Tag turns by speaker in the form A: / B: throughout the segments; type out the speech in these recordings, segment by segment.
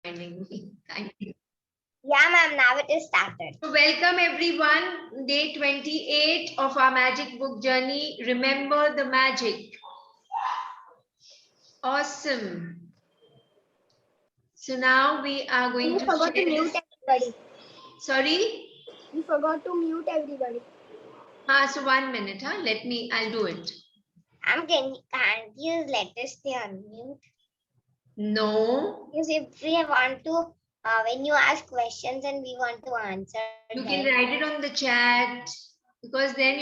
A: reminding me. Thank you.
B: Yeah, ma'am. Now it is started.
A: So welcome everyone. Day 28 of our magic book journey. Remember the magic. Awesome. So now we are going
B: You
A: to
B: forgot to
A: share
B: mute
A: this.
B: everybody.
A: Sorry?
B: You forgot to mute everybody.
A: So 1 minute, huh? I'll do it.
B: Can't you let us stay on mute?
A: No.
B: Because if we want to, when you ask questions and we want to answer
A: You
B: them.
A: can write it on the chat, because then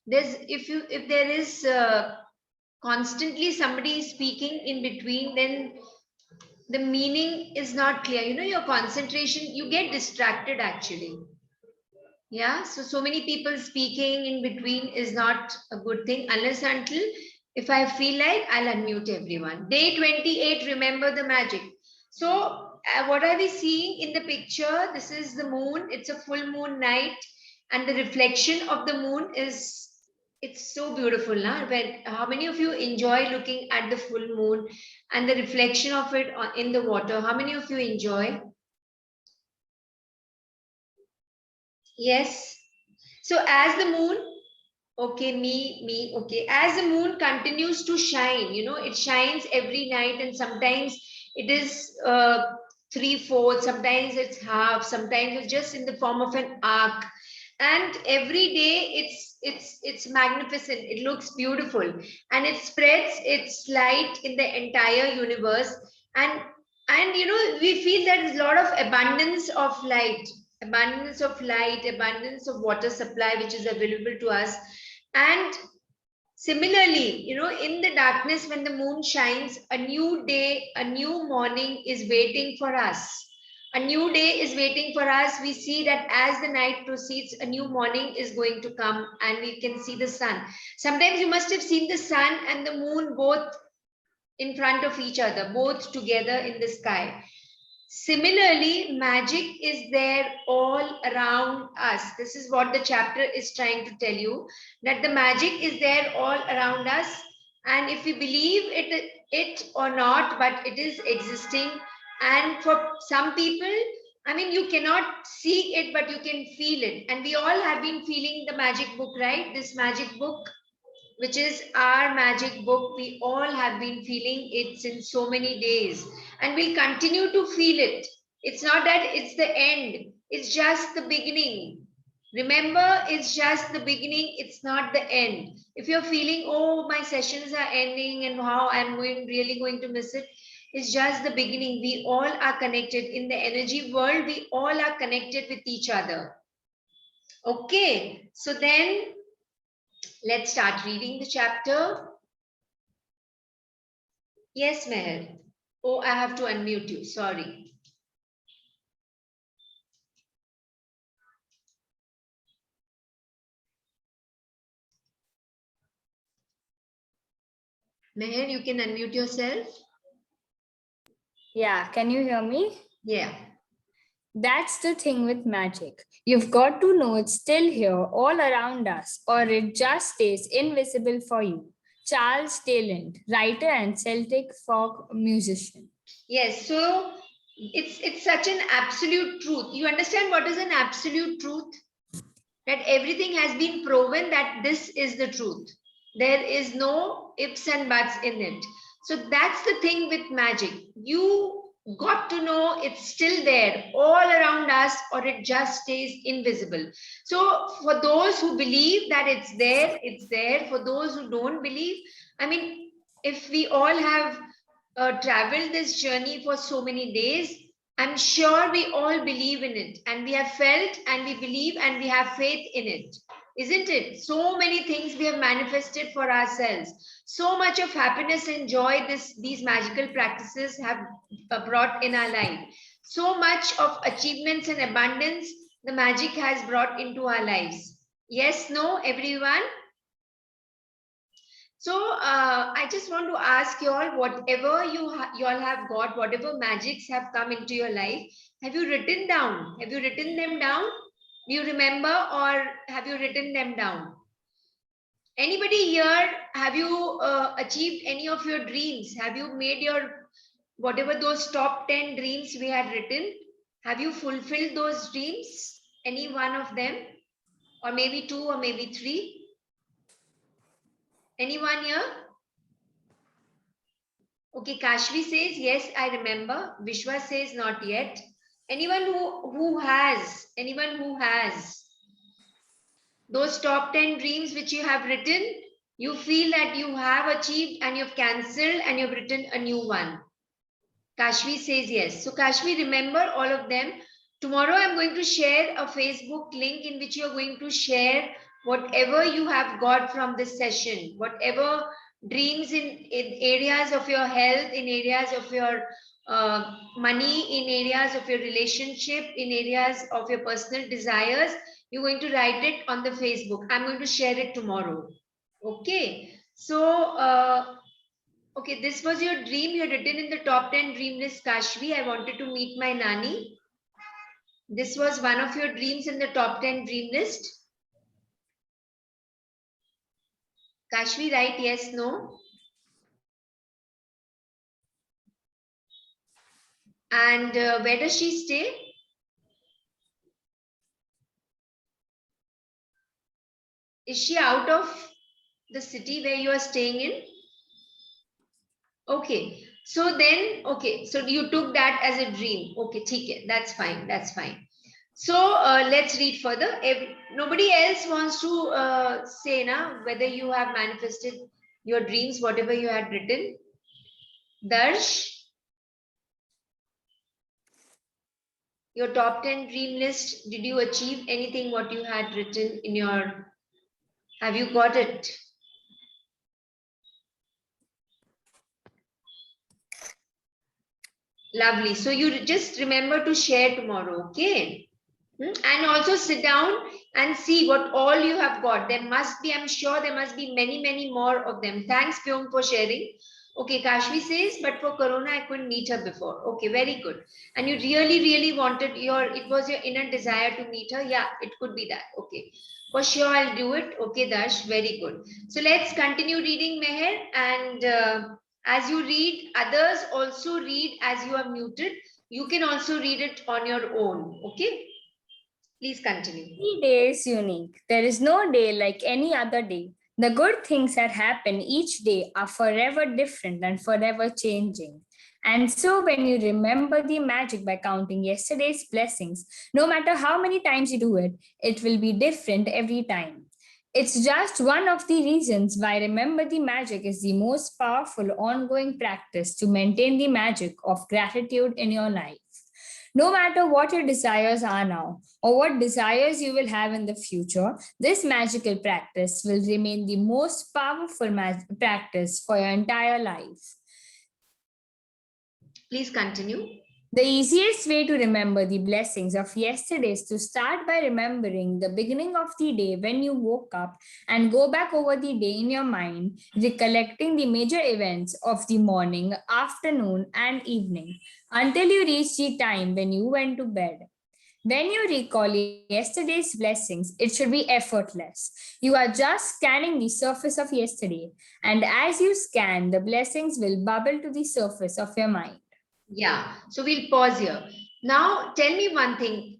A: if there is constantly somebody speaking in between, then the meaning is not clear. Your concentration, you get distracted actually. Yeah, so many people speaking in between is not a good thing, unless until if I feel like, I'll unmute everyone. Day 28, remember the magic. So what are we seeing in the picture? This is the moon. It's a full moon night, and the reflection of the moon it's so beautiful, nah? How many of you enjoy looking at the full moon and the reflection of it in the water? How many of you enjoy? Yes. So as the moon, okay, okay. As the moon continues to shine, it shines every night, and sometimes it is 3/4, sometimes it's half, sometimes it's just in the form of an arc. And every day it's magnificent. It looks beautiful, and it spreads its light in the entire universe. And we feel there is a lot of abundance of light, abundance of water supply, which is available to us. And similarly, in the darkness, when the moon shines, a new day, a new morning is waiting for us. A new day is waiting for us. We see that as the night proceeds, a new morning is going to come, and we can see the sun. Sometimes you must have seen the sun and the moon both in front of each other, both together in the sky. Similarly, magic is there all around us. This is what the chapter is trying to tell you, that the magic is there all around us. And if we believe it or not, but it is existing. And for some people, you cannot see it, but you can feel it. And we all have been feeling the magic book, right? This magic book, which is our magic book. We all have been feeling it since so many days, and we'll continue to feel it. It's not that it's the end, it's just the beginning. Remember, it's just the beginning, it's not the end. If you're feeling, oh, my sessions are ending and how I'm really going to miss it, it's just the beginning. We all are connected in the energy world. We all are connected with each other. Okay, so then let's start reading the chapter. Yes, Meher. Oh, I have to unmute you. Sorry. Meher, you can unmute yourself.
C: Yeah, can you hear me?
A: Yeah.
C: That's the thing with magic. You've got to know it's still here all around us, or it just stays invisible for you. Charles Tayland, writer and Celtic folk musician.
A: Yes, so it's such an absolute truth. You understand what is an absolute truth? That everything has been proven that this is the truth. There is no ifs and buts in it. So that's the thing with magic. You got to know it's still there all around us, or it just stays invisible. So for those who believe that it's there, it's there. For those who don't believe, if we all have traveled this journey for so many days, I'm sure we all believe in it, and we have felt and we believe and we have faith in it. Isn't it? So many things we have manifested for ourselves. So much of happiness and joy these magical practices have brought in our life. So much of achievements and abundance the magic has brought into our lives. Yes, no, everyone? So I just want to ask you all, whatever you all have got, whatever magics have come into your life, have you written down? Have you written them down? Do you remember, or have you written them down? Anybody here, have you achieved any of your dreams? Have you made your whatever those top 10 dreams we had written, have you fulfilled those dreams? Any one of them? Or maybe 2 or maybe 3? Anyone here? Okay, Kashvi says, yes, I remember. Vishwa says, not yet. Anyone who has? Anyone who has? Those top 10 dreams which you have written, you feel that you have achieved and you've cancelled and you've written a new one. Kashvi says yes. So Kashvi, remember all of them. Tomorrow I'm going to share a Facebook link in which you're going to share whatever you have got from this session, whatever dreams in areas of your health, in areas of your money, in areas of your relationship, in areas of your personal desires, you're going to write it on the Facebook. I'm going to share it tomorrow. Okay. So, okay, this was your dream. You had written in the top 10 dream list, Kashvi. I wanted to meet my Nani. This was one of your dreams in the top 10 dream list. Kashvi, write yes, no. And where does she stay? Is she out of the city where you are staying in? Okay. So then, okay. So you took that as a dream. Okay, theek hai, that's fine. That's fine. So let's read further. Nobody else wants to say whether you have manifested your dreams, whatever you had written. Darsh, your top 10 dream list, did you achieve anything what you had written in your, have you got it? Lovely. So you just remember to share tomorrow, okay? And also sit down and see what all you have got. There must be, I'm sure there must be many, many more of them. Thanks, Pyong, for sharing. Okay, Kashvi says, but for Corona, I couldn't meet her before. Okay, very good. And you really, really wanted it was your inner desire to meet her. Yeah, it could be that. Okay, for sure, I'll do it. Okay, Dash, very good. So let's continue reading, Meher. And as you read, others also read as you are muted. You can also read it on your own. Okay. Please continue.
C: Every day is unique. There is no day like any other day. The good things that happen each day are forever different and forever changing. And so, when you remember the magic by counting yesterday's blessings, no matter how many times you do it, it will be different every time. It's just one of the reasons why Remember the Magic is the most powerful ongoing practice to maintain the magic of gratitude in your life. No matter what your desires are now or what desires you will have in the future, this magical practice will remain the most powerful practice for your entire life.
A: Please continue.
C: The easiest way to remember the blessings of yesterday is to start by remembering the beginning of the day when you woke up and go back over the day in your mind, recollecting the major events of the morning, afternoon, and evening until you reach the time when you went to bed. When you recall yesterday's blessings, it should be effortless. You are just scanning the surface of yesterday, and as you scan, the blessings will bubble to the surface of your mind.
A: Yeah, so we'll pause here. Now, tell me one thing.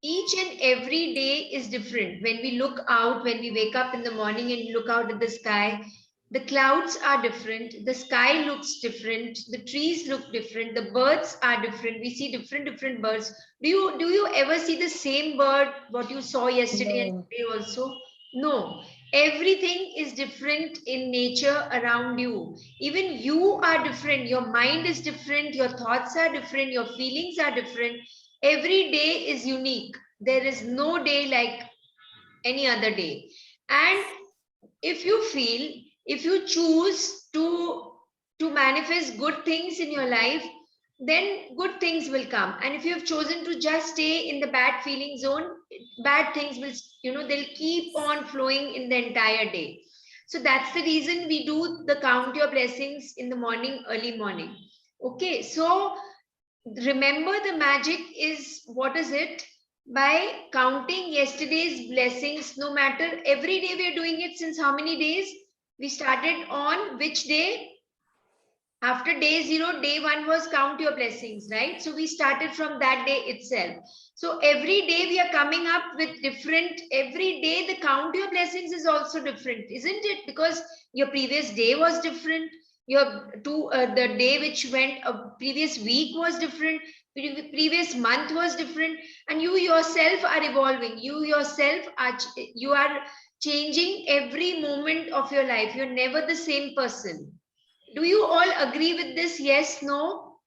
A: Each and every day is different. When we look out, when we wake up in the morning and look out at the sky, the clouds are different. The sky looks different. The trees look different. The birds are different. We see different birds. Do you ever see the same bird what you saw yesterday and today also? No. Everything is different in nature around you. Even you are different. Your mind is different. Your thoughts are different. Your feelings are different. Every day is unique. There is no day like any other day. And if you feel, if you choose to manifest good things in your life, then good things will come. And if you have chosen to just stay in the bad feeling zone, bad things will, they'll keep on flowing in the entire day. So that's the reason we do the count your blessings in the morning, early morning. Okay, so remember the magic is, what is it? By counting yesterday's blessings, no matter, every day we are doing it since how many days? We started on which day? After days, day one was count your blessings, right? So we started from that day itself. So every day we are coming up with different, every day the count your blessings is also different, isn't it? Because your previous day was different. The day which went, previous week was different. Previous month was different, and you yourself are evolving. You are changing every moment of your life. You're never the same person. Do you all agree with this? Yes, no?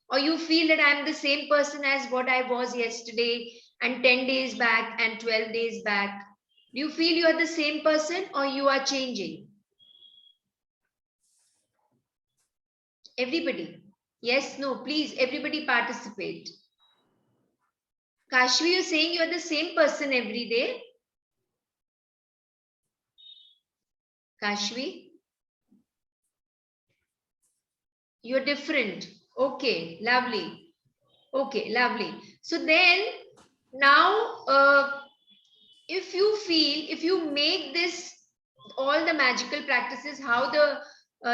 A: Or you feel that I'm the same person as what I was yesterday and 10 days back and 12 days back? Do you feel you are the same person or you are changing? Everybody. Yes, no, please, everybody participate. Kashvi, you're saying you're the same person every day? Kashvi? You're different. Okay, lovely. Okay, lovely. So then now, if you make this, all the magical practices, how the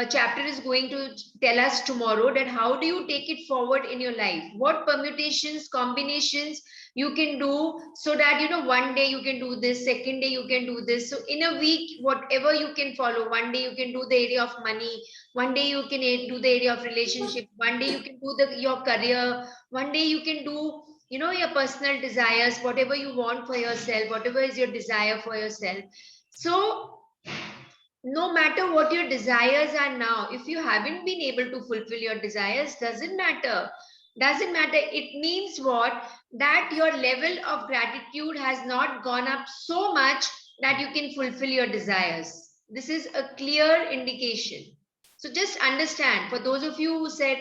A: chapter is going to tell us tomorrow, that how do you take it forward in your life? What permutations, combinations you can do, so that, one day you can do this, second day you can do this. So in a week, whatever you can follow, one day you can do the area of money, one day you can do the area of relationship, one day you can do your career, one day you can do, your personal desires, whatever you want for yourself, whatever is your desire for yourself. So no matter what your desires are now, if you haven't been able to fulfill your desires, doesn't matter. It means what? That your level of gratitude has not gone up so much that you can fulfill your desires. This is a clear indication. So just understand, for those of you who said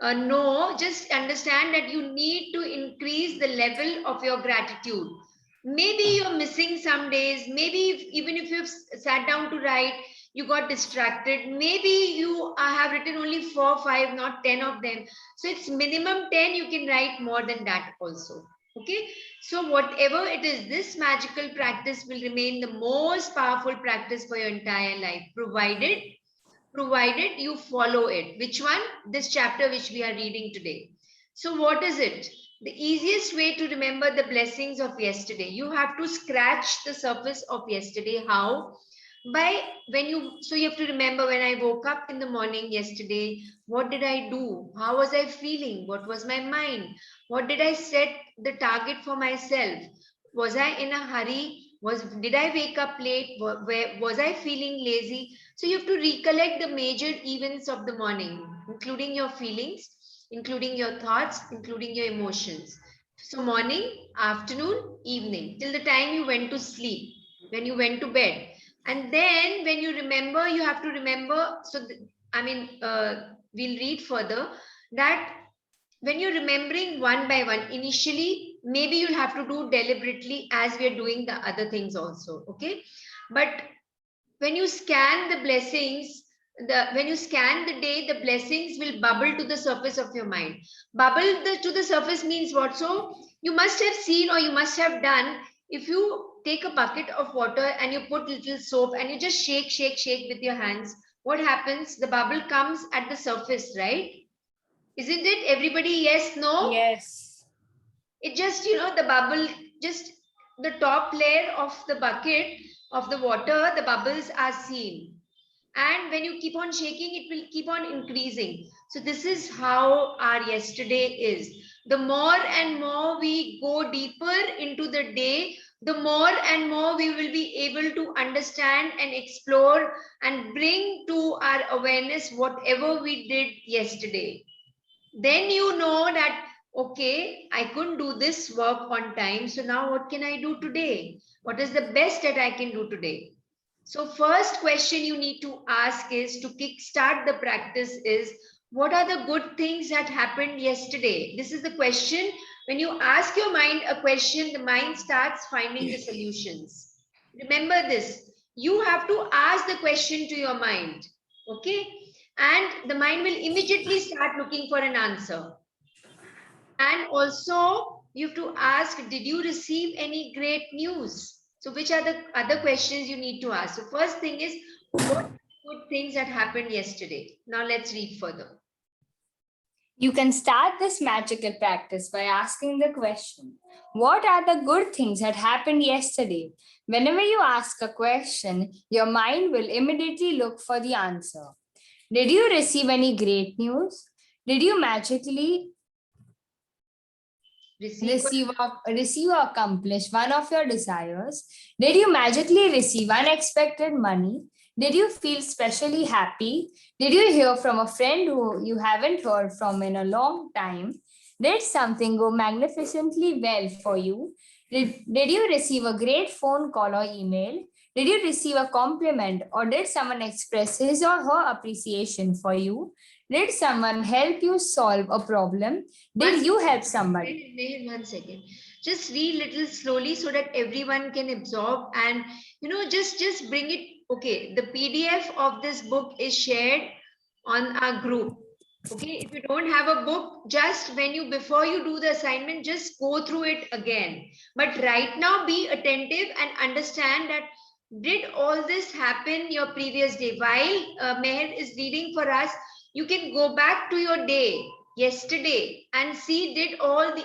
A: no, just understand that you need to increase the level of your gratitude. Maybe you're missing some days. Maybe even if you've sat down to write, you got distracted. Maybe you have written only 4, 5, not 10 of them. So it's minimum 10. You can write more than that also. Okay. So whatever it is, this magical practice will remain the most powerful practice for your entire life, provided you follow it. Which one? This chapter which we are reading today. So what is it? The easiest way to remember the blessings of yesterday, you have to scratch the surface of yesterday. How? So you have to remember, when I woke up in the morning yesterday, what did I do? How was I feeling? What was my mind? What did I set the target for myself? Was I in a hurry? Did I wake up late? Was I feeling lazy? So you have to recollect the major events of the morning, including your feelings, including your thoughts, including your emotions. So morning, afternoon, evening, till the time you went to sleep, when you went to bed. And then when you remember, you have to remember. We'll read further that when you're remembering one by one, initially, maybe you'll have to do deliberately as we are doing the other things also. Okay. But when you scan the blessings, when you scan the day, the blessings will bubble to the surface of your mind. To the surface means what? So you must have seen, or you must have done, if you take a bucket of water and you put little soap and you just shake, shake, shake with your hands, what happens? The bubble comes at the surface, right? Isn't it? Everybody, yes, no?
C: Yes.
A: It just, the bubble, just the top layer of the bucket of the water, the bubbles are seen. And when you keep on shaking, it will keep on increasing. So this is how our yesterday is. The more and more we go deeper into the day, the more and more we will be able to understand and explore and bring to our awareness whatever we did yesterday. Then you know that, okay, I couldn't do this work on time. So now what can I do today? What is the best that I can do today? So first question you need to ask is, to kickstart the practice, is what are the good things that happened yesterday? This is the question. When you ask your mind a question, the mind starts finding the solutions. Remember this. You have to ask the question to your mind. Okay. And the mind will immediately start looking for an answer. And also you have to ask, did you receive any great news? So which are the other questions you need to ask? So first thing is, what good things that happened yesterday. Now let's read further.
C: You can start this magical practice by asking the question, what are the good things that happened yesterday? Whenever you ask a question, your mind will immediately look for the answer. Did you receive any great news? Did you magically receive or accomplish one of your desires? Did you magically receive unexpected money? Did you feel specially happy? Did you hear from a friend who you haven't heard from in a long time? Did something go magnificently well for you? Did you receive a great phone call or email? Did you receive a compliment or did someone express his or her appreciation for you? Did someone help you solve a problem? Did you help somebody?
A: One second. Just read little slowly so that everyone can absorb and just bring it. Okay, the PDF of this book is shared on our group. Okay, if you don't have a book, just before you do the assignment, just go through it again. But right now, be attentive and understand that did all this happen your previous day? While Meher is reading for us, you can go back to your day yesterday and see did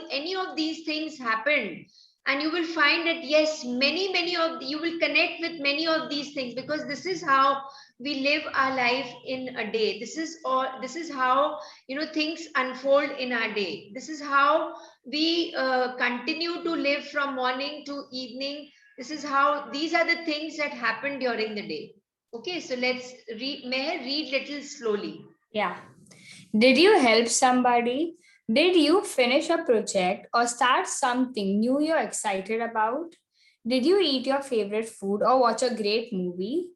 A: any of these things happen, and you will find that yes, many of you will connect with many of these things, because this is how we live our life in a day. This is how things unfold in our day. This is how we continue to live from morning to evening. This is how these are the things that happen during the day. Okay, so let's read. Meher, read little slowly.
C: Yeah. Did you help somebody? Did you finish a project or start something new you're excited about? Did you eat your favorite food or watch a great movie?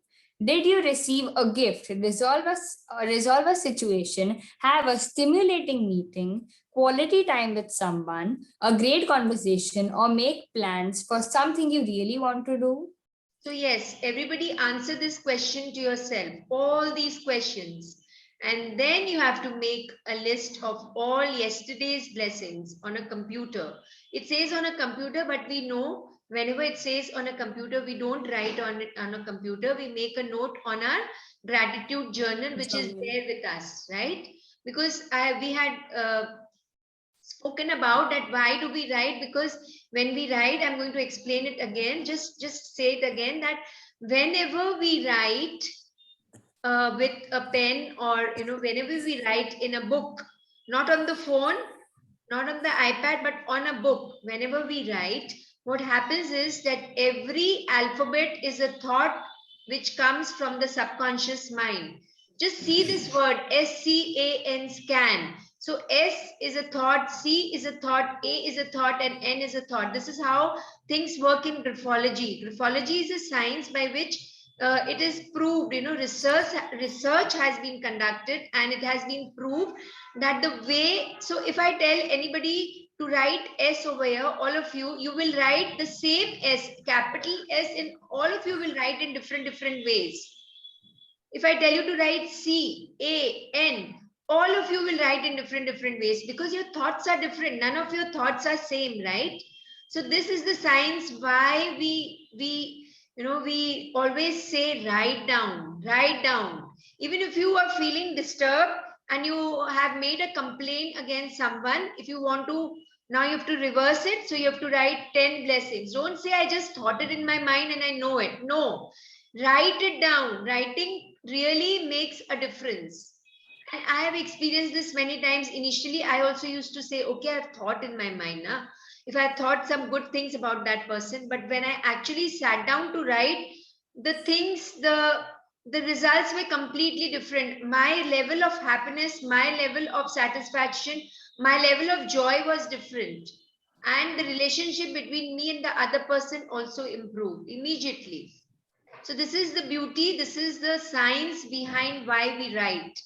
C: Did you receive a gift, resolve a situation, have a stimulating meeting, quality time with someone, a great conversation, or make plans for something you really want to do?
A: So yes, everybody answer this question to yourself, all these questions. And then you have to make a list of all yesterday's blessings on a computer. It says on a computer, but we know whenever it says on a computer, we don't write on it on a computer. We make a note on our gratitude journal, which is there with us, right? Because we had spoken about that why do we write, because when we write, I'm going to explain it again, just say it again, that whenever we write with a pen, or whenever we write in a book, not on the phone, not on the iPad, but on a book, whenever we write, what happens is that every alphabet is a thought which comes from the subconscious mind. Just see this word SCAN, scan. So S is a thought, C is a thought, A is a thought, and N is a thought. This is how things work in graphology. Graphology is a science by which it is proved, research has been conducted, and it has been proved that the way, so if I tell anybody to write S over here, all of you will write the same S, capital S, and all of you will write in different ways. If I tell you to write CAN, all of you will write in different ways, because your thoughts are different. None of your thoughts are same, right? So this is the science why we always say write down, write down. Even if you are feeling disturbed and you have made a complaint against someone, if you want to, now you have to reverse it. So you have to write 10 blessings. Don't say I just thought it in my mind and I know it. No, write it down. Writing really makes a difference. And I have experienced this many times. Initially, I also used to say, okay, I've thought in my mind, now if I thought some good things about that person, but when I actually sat down to write, the things, the results were completely different. My level of happiness, my level of satisfaction, my level of joy was different. And the relationship between me and the other person also improved immediately. So this is the beauty, this is the science behind why we write.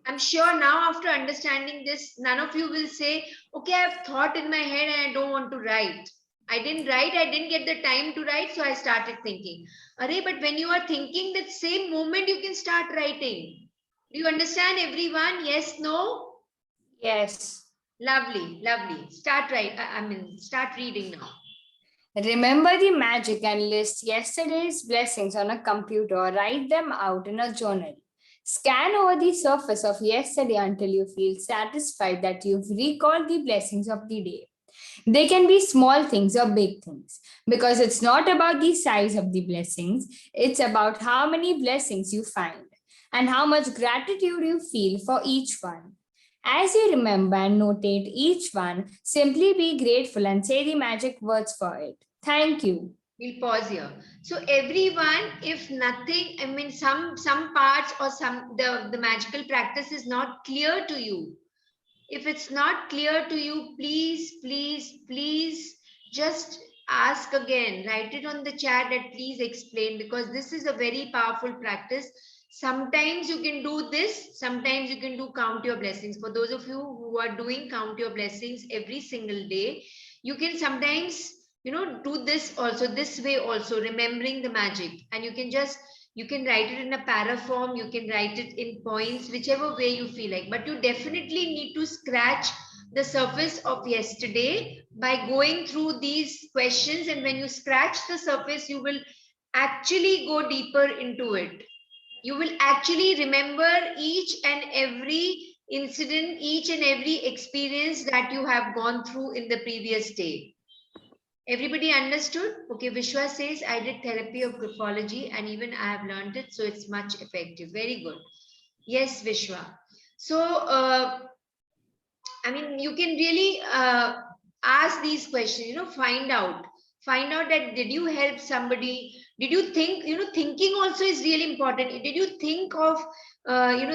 A: I'm sure now after understanding this, none of you will say, okay, I've thought in my head and I don't want to write. I didn't write, I didn't get the time to write, so I started thinking. Array, but when you are thinking, that same moment you can start writing. Do you understand, everyone? Yes, no?
C: Yes.
A: Lovely, lovely. Start reading now.
C: Remember the magic and list yesterday's blessings on a computer or write them out in a journal. Scan over the surface of yesterday until you feel satisfied that you've recalled the blessings of the day. They can be small things or big things because it's not about the size of the blessings, it's about how many blessings you find and how much gratitude you feel for each one. As you remember and notate each one, simply be grateful and say the magic words for it. Thank you.
A: We'll pause here. So everyone, if nothing, I mean, some parts or the magical practice is not clear to you. If it's not clear to you, please just ask again. Write it on the chat that please explain, because this is a very powerful practice. Sometimes you can do this, sometimes you can do count your blessings. For those of you who are doing count your blessings every single day, you can sometimes, do this also, this way also, remembering the magic. And you can write it in a para form, you can write it in points, whichever way you feel like. But you definitely need to scratch the surface of yesterday by going through these questions. And when you scratch the surface, you will actually go deeper into it. You will actually remember each and every incident, each and every experience that you have gone through in the previous day. Everybody understood? Okay, Vishwa says, I did therapy of graphology and even I have learned it, so it's much effective. Very good. Yes, Vishwa. So, I mean, you can really ask these questions, find out that did you help somebody? Did you think, thinking also is really important. Did you think of,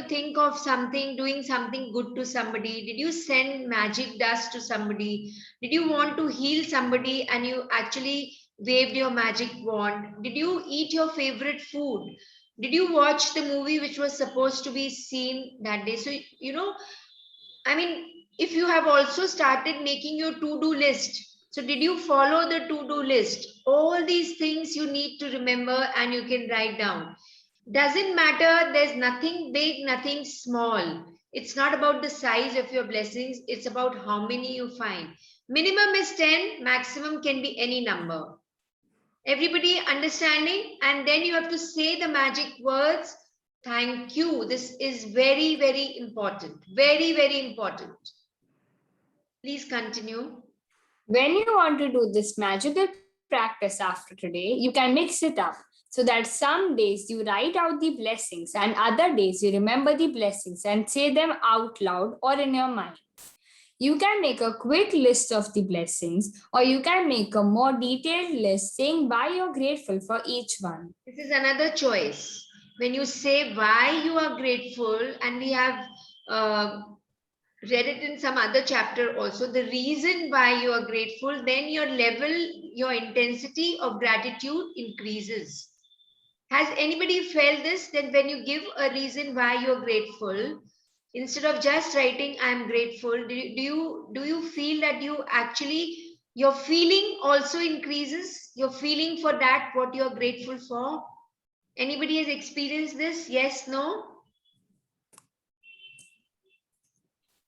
A: think of something, doing something good to somebody? Did you send magic dust to somebody? Did you want to heal somebody and you actually waved your magic wand? Did you eat your favorite food? Did you watch the movie which was supposed to be seen that day? So, I mean, if you have also started making your to-do list, so did you follow the to-do list? All these things you need to remember and you can write down. Doesn't matter, there's nothing big, nothing small. It's not about the size of your blessings, it's about how many you find. Minimum is 10, maximum can be any number. Everybody understanding? And then you have to say the magic words. Thank you. This is very, very important. Very, very important. Please continue.
C: When you want to do this magical practice after today, you can mix it up so that some days you write out the blessings and other days you remember the blessings and say them out loud or in your mind. You can make a quick list of the blessings, or you can make a more detailed list saying why you're grateful for each one.
A: This is another choice. When you say why you are grateful, and we have read it in some other chapter also, the reason why you are grateful, then your level, your intensity of gratitude increases. Has anybody felt this? That when you give a reason why you're grateful, instead of just writing I'm grateful, do you feel that you actually, your feeling also increases? Your feeling for that, what you're grateful for? Anybody has experienced this? Yes, no?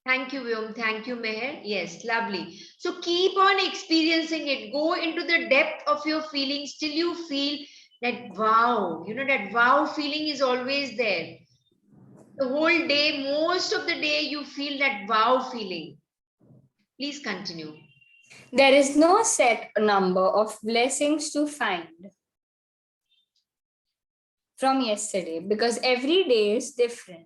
A: Thank you, Vyom. Thank you, Meher. Yes, lovely. So keep on experiencing it. Go into the depth of your feelings till you feel that wow. That wow feeling is always there. The whole day, most of the day, you feel that wow feeling. Please continue.
C: There is no set number of blessings to find from yesterday because every day is different.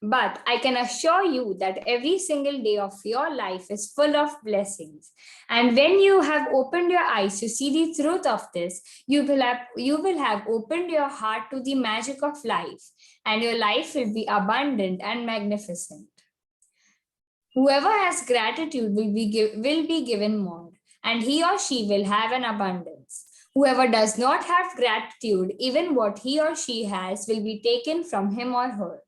C: But I can assure you that every single day of your life is full of blessings. And when you have opened your eyes to see the truth of this, you will have opened your heart to the magic of life, and your life will be abundant and magnificent. Whoever has gratitude will be given more, and he or she will have an abundance. Whoever does not have gratitude, even what he or she has will be taken from him or her.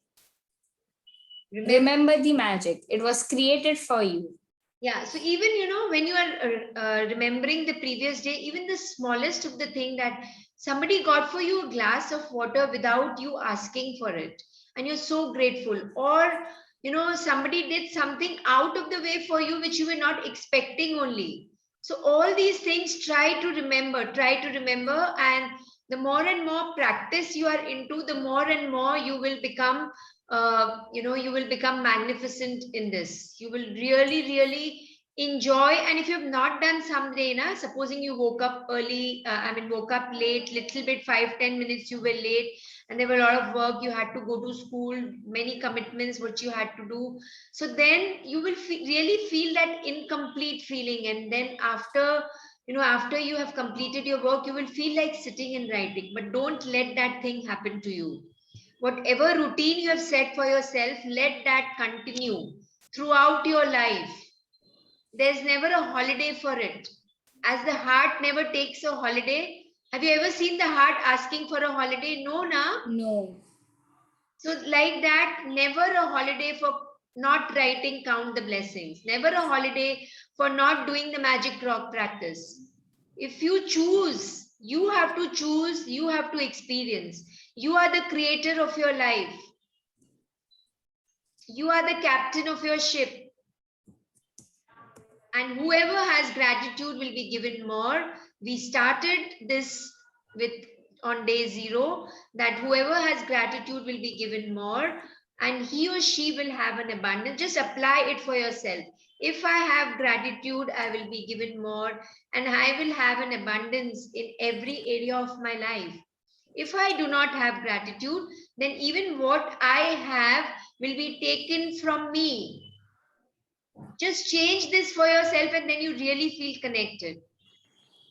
C: Remember the magic. It was created for you.
A: Yeah. So even, when you are remembering the previous day, even the smallest of the thing that somebody got for you a glass of water without you asking for it, and you're so grateful, or, somebody did something out of the way for you, which you were not expecting only. So all these things try to remember, and the more and more practice you are into, the more and more you will become, you will become magnificent in this. You will really, really enjoy. And if you have not done someday, supposing you woke up early, woke up late, little bit, 5-10 minutes you were late, and there were a lot of work, you had to go to school, many commitments which you had to do. So then you will really feel that incomplete feeling. And then after you have completed your work, you will feel like sitting and writing. But don't let that thing happen to you. Whatever routine you have set for yourself, let that continue throughout your life. There's never a holiday for it. As the heart never takes a holiday. Have you ever seen the heart asking for a holiday? No, na?
C: No.
A: So like that, never a holiday for not writing Count the Blessings. Never a holiday for not doing the magic rock practice. If you choose, you have to choose, you have to experience. You are the creator of your life. You are the captain of your ship. And whoever has gratitude will be given more. We started this with on day 0, that whoever has gratitude will be given more, and he or she will have an abundance. Just apply it for yourself. If I have gratitude, I will be given more, and I will have an abundance in every area of my life. If I do not have gratitude, then even what I have will be taken from me. Just change this for yourself, and then you really feel connected.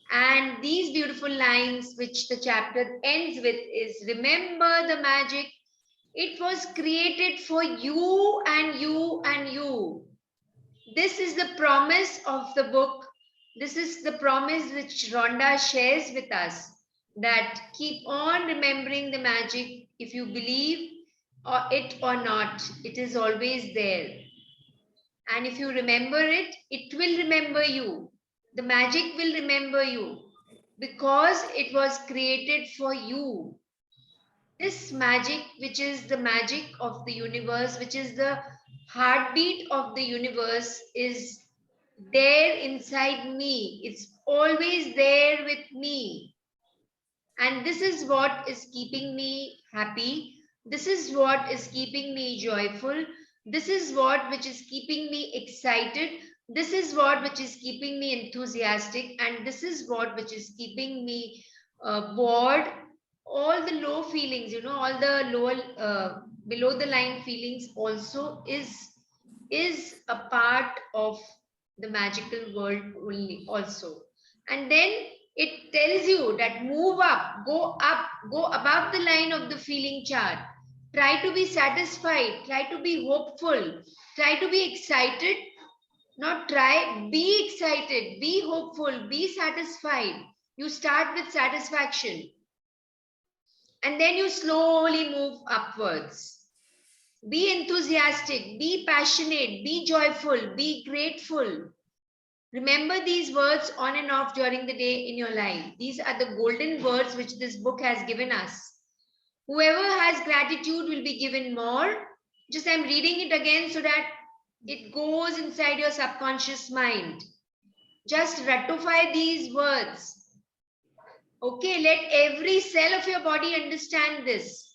A: And these beautiful lines, which the chapter ends with, is remember the magic. It was created for you and you and you. This is the promise of the book. This is the promise which Rhonda shares with us, that keep on remembering the magic. If you believe it or not, it is always there. And if you remember it, it will remember you. The magic will remember you because it was created for you. This magic, which is the magic of the universe, which is the heartbeat of the universe, is there inside me. It's always there with me. And this is what is keeping me happy. This is what is keeping me joyful. This is what which is keeping me excited. This is what which is keeping me enthusiastic. And this is what which is keeping me bored. All the low feelings, all the lower, below the line feelings also is a part of the magical world only also. And then it tells you that move up, go above the line of the feeling chart. Try to be satisfied, try to be hopeful, try to be excited. Not try, be excited, be hopeful, be satisfied. You start with satisfaction, and then you slowly move upwards. Be enthusiastic, be passionate, be joyful, be grateful. Remember these words on and off during the day in your life. These are the golden words which this book has given us. Whoever has gratitude will be given more. Just I'm reading it again so that it goes inside your subconscious mind. Just ratify these words. Okay, let every cell of your body understand this.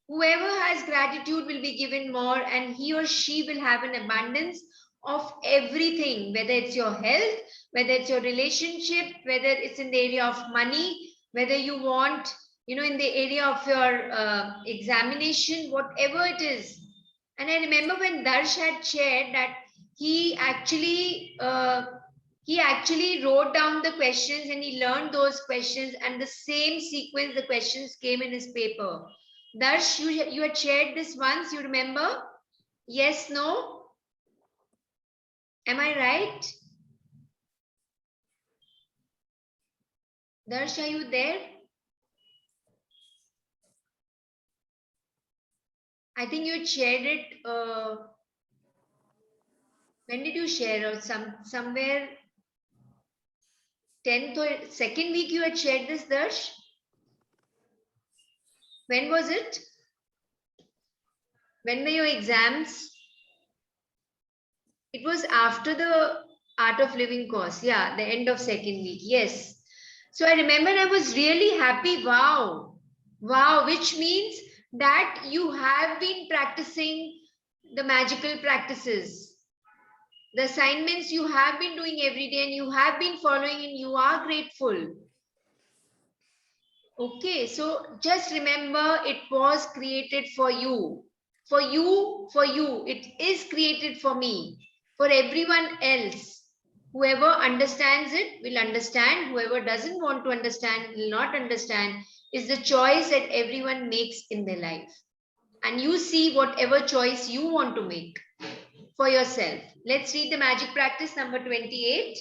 A: Whoever has gratitude will be given more, and he or she will have an abundance of everything, whether it's your health, whether it's your relationship, whether it's in the area of money, whether you want, in the area of your examination, whatever it is. And I remember when Darsh had shared that he actually wrote down the questions and he learned those questions, and the same sequence the questions came in his paper. Darsh, you had shared this once, you remember? Yes, no? Am I right? Darsh, are you there? I think you shared it. When did you share? Or somewhere 10th or second week you had shared this, Darsh? When was it? When were your exams? It was after the Art of Living course. Yeah, the end of second week. Yes. So I remember I was really happy. Wow. Wow. Which means that you have been practicing the magical practices. The assignments you have been doing every day and you have been following and you are grateful. Okay, so just remember it was created for you. For you, for you. It is created for me, for everyone else. Whoever understands it will understand. Whoever doesn't want to understand will not understand. Is the choice that everyone makes in their life. And you see whatever choice you want to make for yourself. Let's read the magic practice number 28.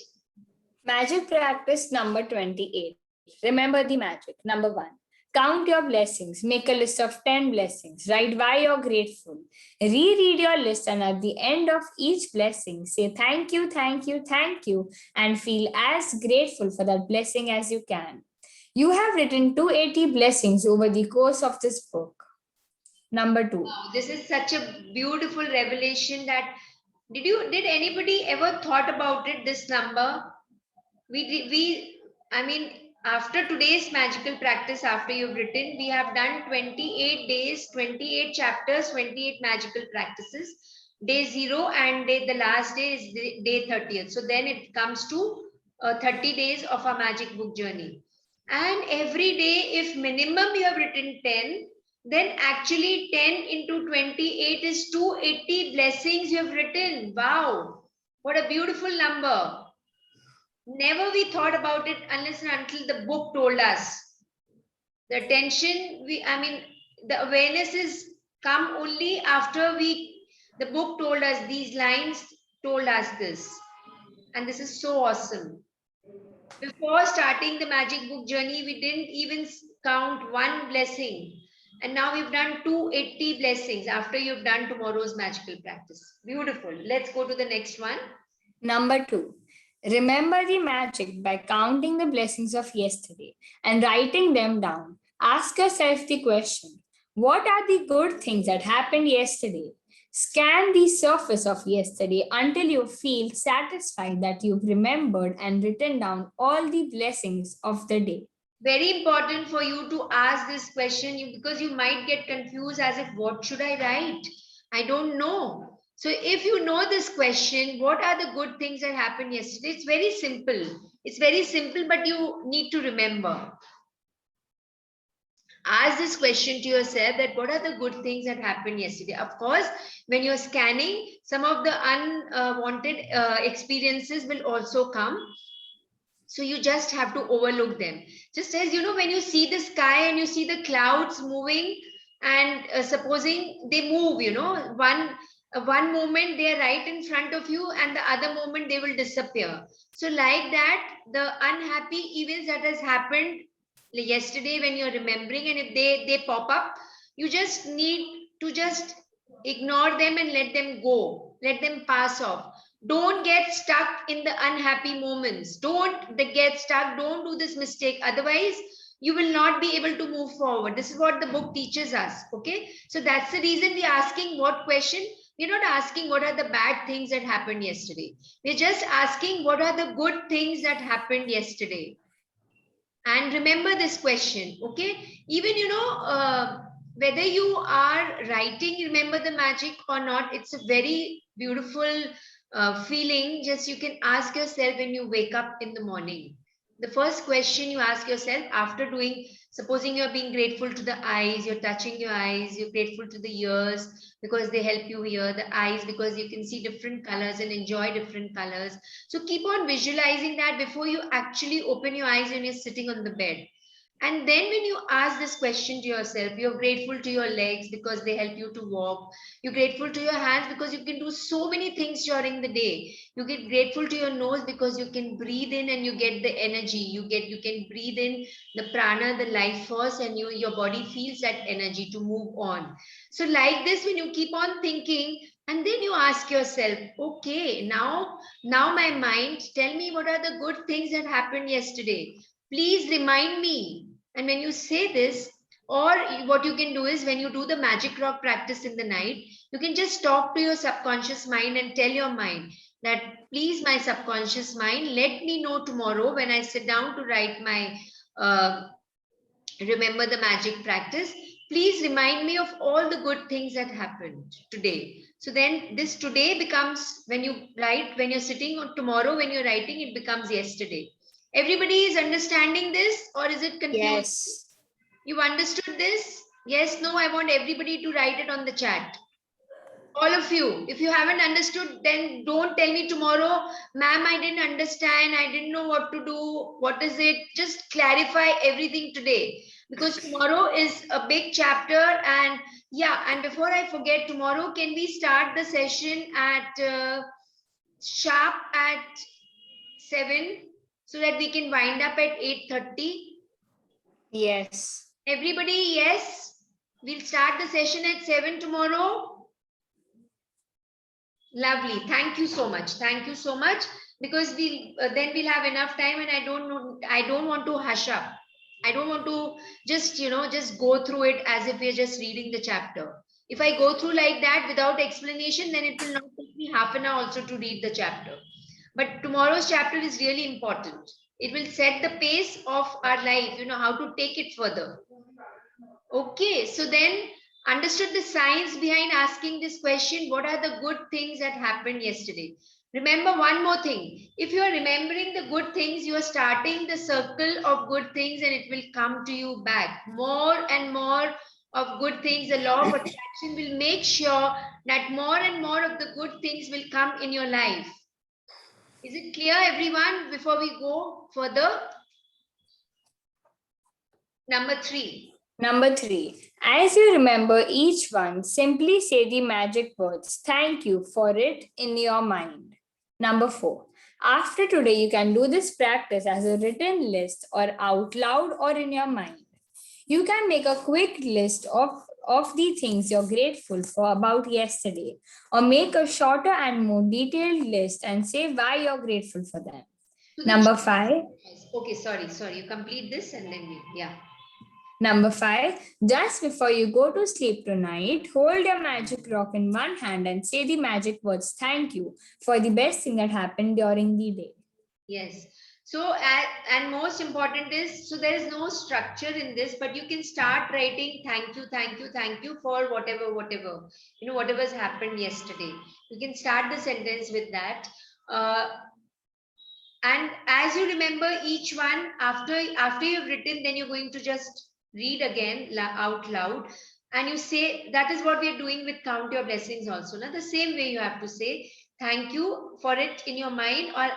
C: Magic practice number 28. Remember the magic. Number 1. Count your blessings. Make a list of 10 blessings. Write why you're grateful. Reread your list, and at the end of each blessing, say thank you, thank you, thank you, and feel as grateful for that blessing as you can. You have written 280 blessings over the course of this book. Number 2.
A: Wow, this is such a beautiful revelation that did anybody ever thought about it, this number? I mean, after today's magical practice, after you've written, we have done 28 days, 28 chapters, 28 magical practices. Day 0 and the last day is day 30th. So then it comes to 30 days of our magic book journey. And every day, if minimum you have written 10, then actually 10 into 28 is 280 blessings you have written. Wow, what a beautiful number. Never we thought about it unless and until the book told us. The attention, the awareness is come only after the book told us, these lines told us this. And this is so awesome. Before starting the magic book journey, we didn't even count one blessing. And now we've done 280 blessings after you've done tomorrow's magical practice. Beautiful. Let's go to the next one.
C: Number 2. Remember the magic by counting the blessings of yesterday and writing them down. Ask yourself the question, what are the good things that happened yesterday? Scan the surface of yesterday until you feel satisfied that you've remembered and written down all the blessings of the day.
A: Very important for you to ask this question because you might get confused as if, what should I write? I don't know. So if you know this question, what are the good things that happened yesterday? It's very simple. It's very simple, but you need to remember. Ask this question to yourself that what are the good things that happened yesterday? Of course, when you're scanning, some of the unwanted experiences will also come. So you just have to overlook them. Just as, when you see the sky and you see the clouds moving and supposing they move, one moment they are right in front of you and the other moment they will disappear. So like that, the unhappy events that has happened yesterday when you're remembering, and if they pop up, you just need to just ignore them and let them go, let them pass off. Don't get stuck in the unhappy moments. Don't get stuck. Don't do this mistake. Otherwise, you will not be able to move forward. This is what the book teaches us. Okay. So that's the reason we're asking what question. We're not asking what are the bad things that happened yesterday. We're just asking what are the good things that happened yesterday. And remember this question. Okay. Even, whether you are writing, remember the magic or not, it's a very beautiful feeling. Just you can ask yourself when you wake up in the morning. The first question you ask yourself after doing, supposing you're being grateful to the eyes, you're touching your eyes, you're grateful to the ears because they help you hear, the eyes because you can see different colors and enjoy different colors. So keep on visualizing that before you actually open your eyes when you're sitting on the bed. And then when you ask this question to yourself, you're grateful to your legs because they help you to walk. You're grateful to your hands because you can do so many things during the day. You get grateful to your nose because you can breathe in and you get the energy. You can breathe in the prana, the life force, and your body feels that energy to move on. So like this, when you keep on thinking, and then you ask yourself, okay, now my mind, tell me what are the good things that happened yesterday. Please remind me. And when you say this, or what you can do is when you do the magic rock practice in the night, you can just talk to your subconscious mind and tell your mind, that please, my subconscious mind, let me know tomorrow when I sit down to write my remember the magic practice. Please remind me of all the good things that happened today. So then this today becomes, when you write, when you're sitting on tomorrow, when you're writing, it becomes yesterday. Everybody is understanding this, or is it confused?
C: Yes.
A: You understood this? Yes, no, I want everybody to write it on the chat. All of you, if you haven't understood, then don't tell me tomorrow, ma'am, I didn't understand, I didn't know what to do. What is it? Just clarify everything today, because tomorrow is a big chapter. And yeah, and before I forget, tomorrow, can we start the session at sharp at 7 so that we can wind up at 8:30?
C: Yes.
A: Everybody, yes? We'll start the session at 7 tomorrow. Lovely. Thank you so much. Thank you so much. Because then we'll have enough time, and I don't know, I don't want to hush up. I don't want to just, just go through it as if we're just reading the chapter. If I go through like that without explanation, then it will not take me half an hour also to read the chapter. But tomorrow's chapter is really important. It will set the pace of our life, how to take it further. Okay, so then understood the science behind asking this question. What are the good things that happened yesterday? Remember one more thing. If you are remembering the good things, you are starting the circle of good things, and it will come to you back. More and more of good things. The law of attraction will make sure that more and more of the good things will come in your life. Is it clear, everyone, before we go further? Number 3.
C: Number 3, as you remember each one, simply say the magic words, thank you, for it in your mind. Number 4, after today, you can do this practice as a written list or out loud or in your mind. You can make a quick list of the things you're grateful for about yesterday, or make a shorter and more detailed list and say why you're grateful for them. Number 5.
A: Okay, sorry. You complete this and then yeah.
C: Number 5, just before you go to sleep tonight, hold your magic rock in one hand and say the magic words, thank you, for the best thing that happened during the day.
A: Yes. So, and most important is, so there is no structure in this, but you can start writing thank you for whatever's happened yesterday. You can start the sentence with that. And as you remember each one, after you've written, then you're going to just read again out loud, and you say, that is what we are doing with count your blessings also. Now the same way you have to say thank you for it in your mind, or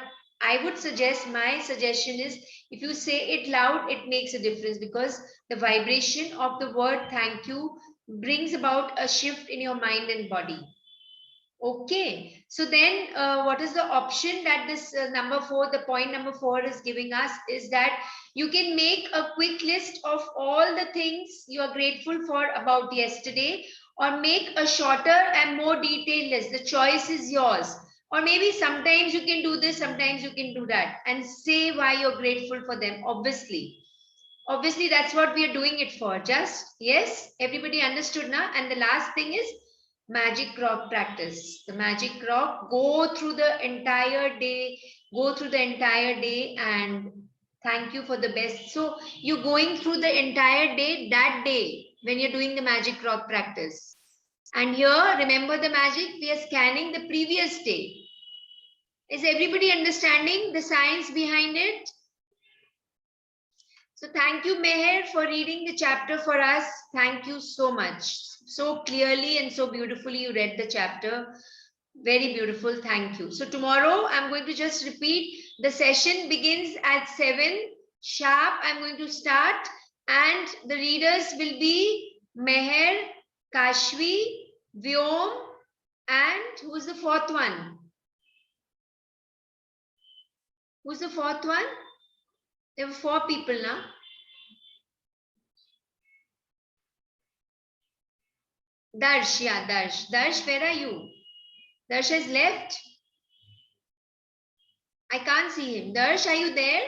A: I would suggest, my suggestion is, if you say it loud, it makes a difference, because the vibration of the word thank you brings about a shift in your mind and body. Okay, so then what is the option that this number 4, the point number 4 is giving us, is that you can make a quick list of all the things you are grateful for about yesterday, or make a shorter and more detailed list. The choice is yours. Or maybe sometimes you can do this, sometimes you can do that, and say why you're grateful for them. Obviously, that's what we are doing it for. Just, yes, everybody understood now. And the last thing is magic rock practice. The magic rock, go through the entire day, and thank you for the best. So you're going through the entire day that day when you're doing the magic rock practice. And here, remember the magic, we are scanning the previous day. Is everybody understanding the science behind it? So thank you, Meher, for reading the chapter for us. Thank you so much. So clearly and so beautifully you read the chapter. Very beautiful. Thank you. So tomorrow I'm going to just repeat. The session begins at 7 sharp. I'm going to start, and the readers will be Meher, Kashvi, Vyom, and who's the fourth one? Who's the fourth one? There were 4 people now. Darsh, yeah, Darsh. Darsh, where are you? Darsh has left. I can't see him. Darsh, are you there?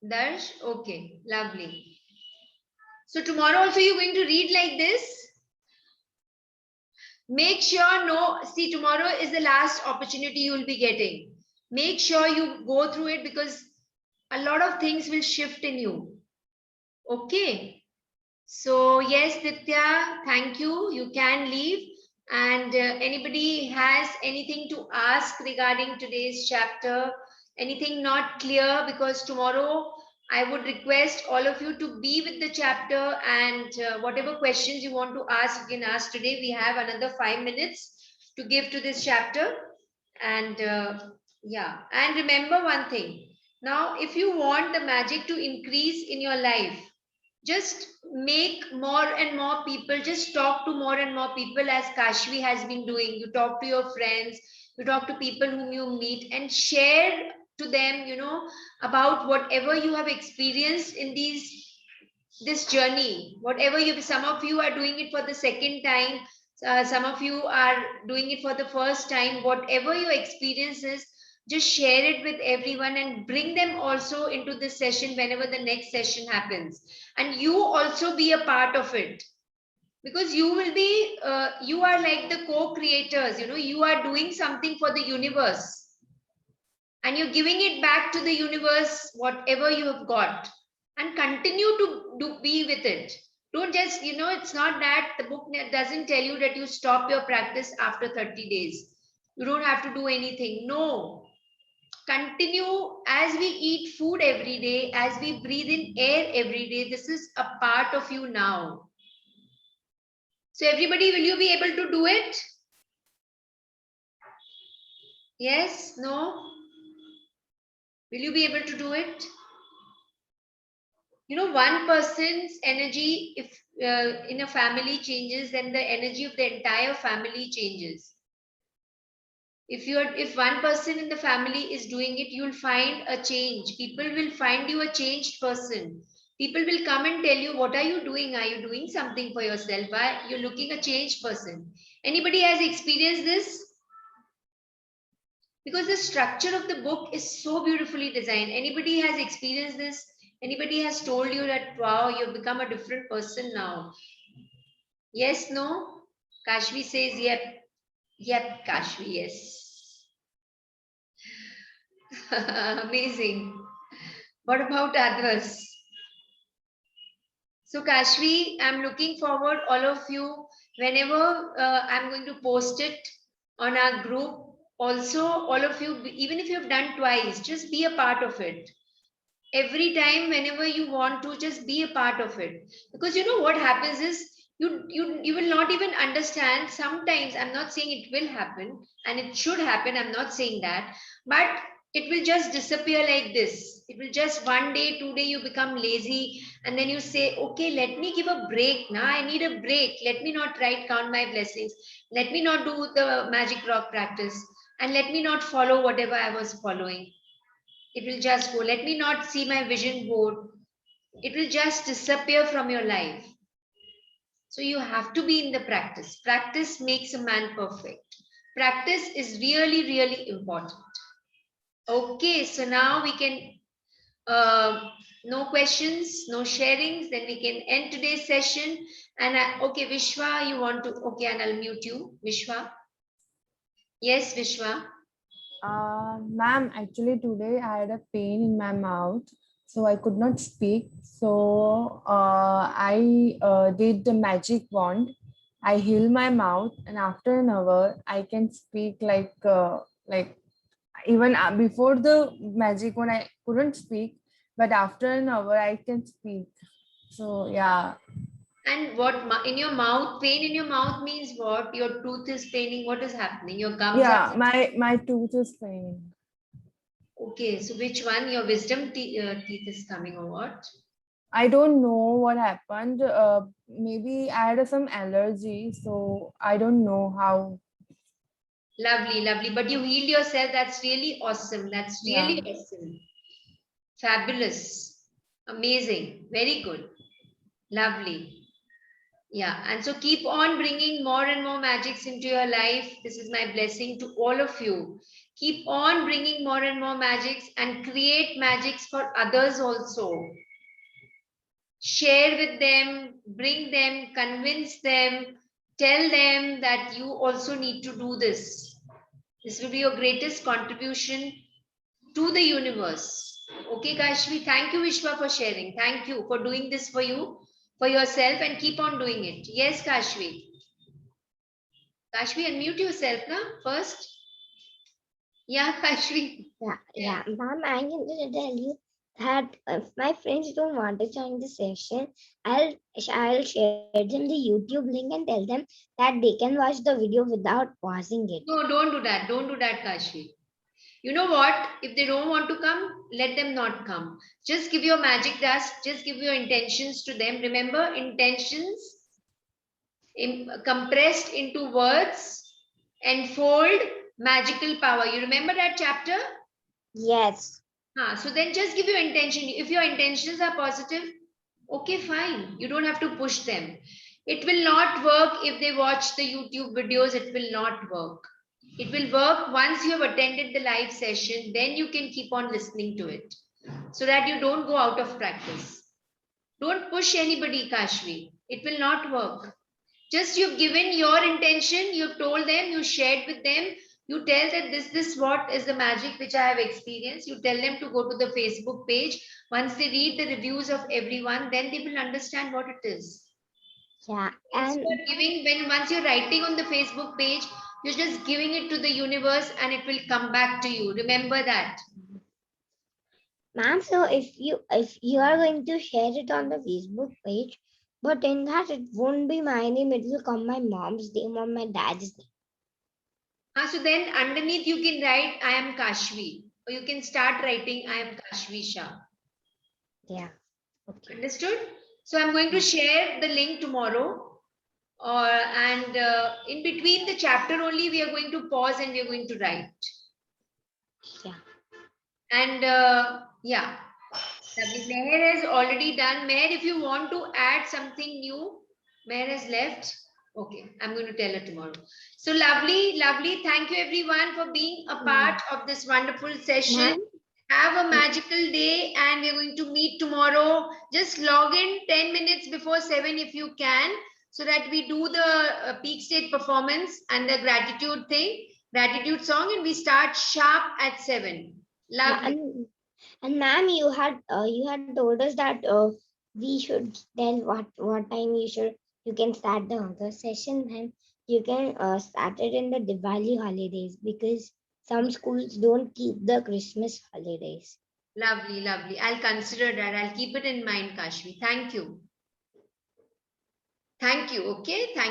A: Darsh, okay, lovely. So tomorrow also you're going to read like this. Make sure, see, tomorrow is the last opportunity you will be getting. Make sure you go through it because a lot of things will shift in you. Okay. So yes, Ditya, thank you. You can leave. And anybody has anything to ask regarding today's chapter? Anything not clear? Because tomorrow I would request all of you to be with the chapter, and whatever questions you want to ask, you can ask today. We have another 5 minutes to give to this chapter. And yeah, and remember one thing. Now, if you want the magic to increase in your life, just make more and more people, just talk to more and more people, as Kashvi has been doing. You talk to your friends, you talk to people whom you meet, and share to them, about whatever you have experienced in this journey, whatever some of you are doing it for the second time, some of you are doing it for the first time. Whatever your experience is, just share it with everyone and bring them also into this session whenever the next session happens, and you also be a part of it, because you will be you are like the co-creators. You are doing something for the universe, and you're giving it back to the universe whatever you have got, and continue to be with it. Don't just, it's not that the book doesn't tell you that you stop your practice after 30 days. You don't have to do anything. No, continue. As we eat food every day, as we breathe in air every day, this is a part of you now. So everybody, will you be able to do it? Yes? No? Will you be able to do it? One person's energy, if in a family changes, then the energy of the entire family changes. If one person in the family is doing it, you'll find a change. People will find you a changed person. People will come and tell you, what are you doing? Are you doing something for yourself? Why you're looking a changed person? Anybody has experienced this? Because the structure of the book is so beautifully designed. Anybody has experienced this? Anybody has told you that, wow, you've become a different person now? Yes, no? Kashvi says, yep. Yep, Kashvi, yes. Amazing. What about others? So Kashvi, I'm looking forward, all of you, whenever I'm going to post it on our group. Also, all of you, even if you've done twice, just be a part of it. Every time, whenever you want to, just be a part of it. Because what happens is, you will not even understand. Sometimes, I'm not saying it will happen and it should happen, I'm not saying that, but it will just disappear like this. It will just one day, 2 day, you become lazy, and then you say, okay, let me give a break now. I need a break. Let me not count my blessings. Let me not do the magic rock practice, and let me not follow whatever I was following. It will just go. Let me not see my vision board. It will just disappear from your life. So you have to be in the practice. Practice makes a man perfect. Practice is really, really important. Okay, so now we can, no questions, no sharings, then we can end today's session. And okay, Vishwa, you want to, okay, and I'll mute you, Vishwa. Yes, Vishwa.
D: Ma'am, actually today I had a pain in my mouth, so I could not speak. So I did the magic wand. I heal my mouth, and after an hour, I can speak like even before the magic wand, I couldn't speak, but after an hour, I can speak. So yeah.
A: And what in your mouth, pain in your mouth means what? Your tooth is paining. What is happening? Your gums
D: Yeah,
A: are...
D: my tooth is paining.
A: Okay, so which one? Your wisdom teeth is coming or what?
D: I don't know what happened. Maybe I had some allergy, so I don't know how.
A: Lovely, lovely. But you healed yourself. That's really awesome. That's really awesome. Fabulous. Amazing. Very good. Lovely. Yeah. And so keep on bringing more and more magics into your life. This is my blessing to all of you. Keep on bringing more and more magics and create magics for others also. share with them, bring them, convince them, tell them that you also need to do this. This will be your greatest contribution to the universe. Okay, Kashvi, thank you, Vishwa, for sharing. Thank you for doing this for you, for yourself, and keep on doing it. Yes, Kashvi. Kashvi, unmute yourself now first. Yeah, Kashvi.
B: Yeah, ma'am, I can just tell you that if my friends don't want to join the session, I'll share them the YouTube link and tell them that they can watch the video without pausing it.
A: No, don't do that. Don't do that, Kashvi. You know what? If they don't want to come, let them not come. Just give your magic dust. Just give your intentions to them. Remember, intentions compressed into words enfold magical power. You remember that chapter?
B: Yes.
A: So then just give your intention. If your intentions are positive, okay, fine. You don't have to push them. It will not work if they watch the YouTube videos. It will not work. It will work once you have attended the live session. Then you can keep on listening to it so that you don't go out of practice. Don't push anybody, Kashvi. It will not work. Just you've given your intention, you've told them, you shared with them, you tell that this what is the magic which I have experienced. You tell them to go to the Facebook page. Once they read the reviews of everyone, then they will understand what it is.
B: Yeah.
A: Once
B: And
A: you're giving, once you're writing on the Facebook page, you're just giving it to the universe and it will come back to you. Remember that.
B: ma'am, so if you are going to share it on the Facebook page, but in that it won't be my name, it will come my mom's name or my dad's name.
A: So then underneath you can write, I am Kashvi. Or you can start writing, I am Kashvi Shah.
B: Yeah. Okay.
A: Understood? So I'm going to share the link tomorrow. And in between the chapter only, we are going to pause and we are going to write.
B: Yeah.
A: And yeah, lovely. Meher has already done. Meher, if you want to add something new, Meher has left. Okay, I'm going to tell her tomorrow. So lovely, lovely. Thank you everyone for being a part of this wonderful session.
B: Ma'am,
A: Have a magical day and we're going to meet tomorrow. Just log in 10 minutes before 7 if you can, so that we do the peak state performance and the gratitude thing, gratitude song, and we start sharp at 7.
B: yeah,
A: Lovely.
B: and ma'am, you had told us that we should tell what time you can start the other session, and you can start it in the Diwali holidays because some schools don't keep the Christmas holidays.
A: Lovely, lovely. I'll consider that. I'll keep it in mind, Kashvi. Thank you. Thank you. Okay. Thank you.